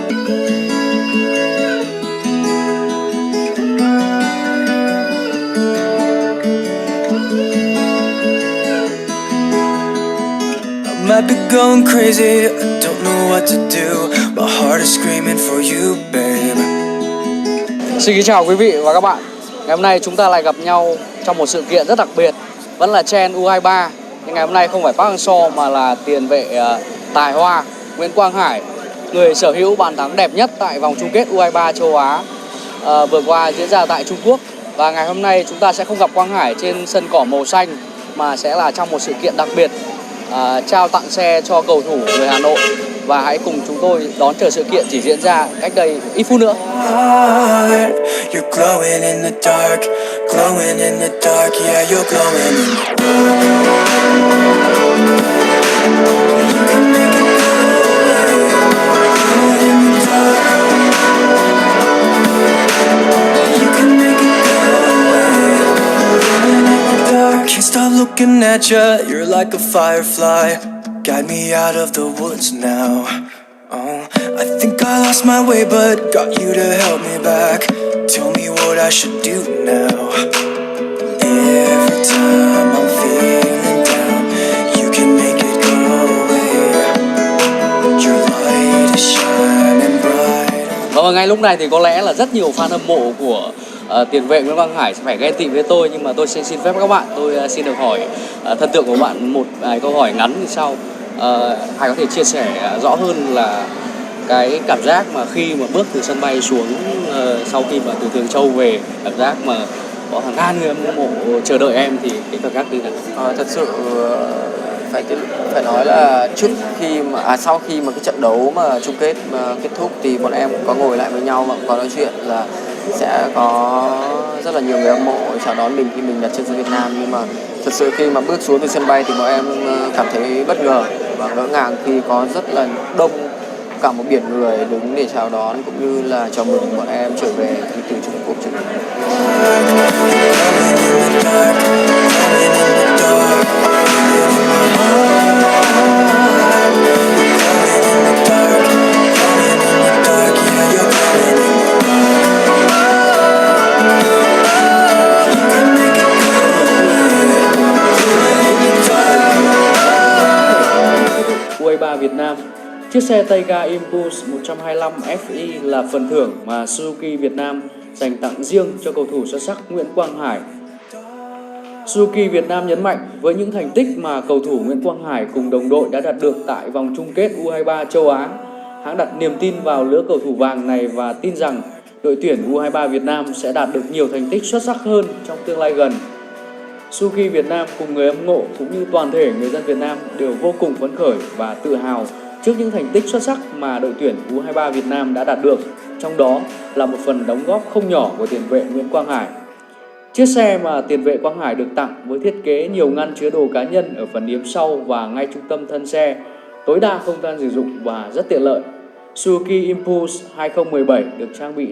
Might be going crazy, I don't know what to do. My heart is screaming for you, babe. Xin kính chào quý vị và các bạn. Ngày hôm nay chúng ta lại gặp nhau trong một sự kiện rất đặc biệt. Vẫn là Chen U23. Nhưng ngày hôm nay không phải Park Hang-seo mà là tiền vệ tài hoa Nguyễn Quang Hải, người sở hữu bàn thắng đẹp nhất tại vòng chung kết U23 châu Á vừa qua diễn ra tại Trung Quốc. Và ngày hôm nay chúng ta sẽ không gặp Quang Hải trên sân cỏ màu xanh mà sẽ là trong một sự kiện đặc biệt, trao tặng xe cho cầu thủ người Hà Nội. Và hãy cùng chúng tôi đón chờ sự kiện chỉ diễn ra cách đây ít phút nữa. You're glowing in the dark, glowing in the dark, yeah, you're glowing in the dark. Can't stop looking at you, you're like a firefly. Guide me out of the woods now. Oh, I think I lost my way, but got you to help me back. Tell me what I should do now. Every time I'm feeling down, you can make it go away. Your light is shining bright. Và ngay lúc này thì có lẽ là rất nhiều fan hâm mộ của tiền vệ Nguyễn Quang Hải sẽ phải ghen tị với tôi, nhưng mà tôi sẽ xin phép các bạn, tôi xin được hỏi thần tượng của bạn một vài câu hỏi ngắn như sau. Hải có thể chia sẻ rõ hơn là cái cảm giác mà khi mà bước từ sân bay xuống sau khi mà từ Thường Châu về, cảm giác mà có hàng ngàn người hâm mộ chờ đợi em thì cái cảm giác như thế nào? Thật sự phải nói là sau khi mà cái trận đấu mà chung kết mà kết thúc thì bọn em cũng có ngồi lại với nhau và cũng có nói chuyện là sẽ có rất là nhiều người hâm mộ chào đón mình khi mình đặt chân xuống Việt Nam. Nhưng mà thật sự khi mà bước xuống từ sân bay thì bọn em cảm thấy bất ngờ và ngỡ ngàng khi có rất là đông, cả một biển người đứng để chào đón cũng như là chào mừng bọn em trở về từ Trung Quốc. U23 Việt Nam, chiếc xe Tayga Impulse 125 Fi là phần thưởng mà Suzuki Việt Nam dành tặng riêng cho cầu thủ xuất sắc Nguyễn Quang Hải. Suzuki Việt Nam nhấn mạnh với những thành tích mà cầu thủ Nguyễn Quang Hải cùng đồng đội đã đạt được tại vòng chung kết U23 châu Á, hãng đặt niềm tin vào lứa cầu thủ vàng này và tin rằng đội tuyển U23 Việt Nam sẽ đạt được nhiều thành tích xuất sắc hơn trong tương lai gần. Suzuki Việt Nam cùng người hâm mộ cũng như toàn thể người dân Việt Nam đều vô cùng phấn khởi và tự hào trước những thành tích xuất sắc mà đội tuyển U23 Việt Nam đã đạt được, trong đó là một phần đóng góp không nhỏ của tiền vệ Nguyễn Quang Hải. Chiếc xe mà tiền vệ Quang Hải được tặng với thiết kế nhiều ngăn chứa đồ cá nhân ở phần yếm sau và ngay trung tâm thân xe, tối đa không gian sử dụng và rất tiện lợi. Suzuki Impulse 2017 được trang bị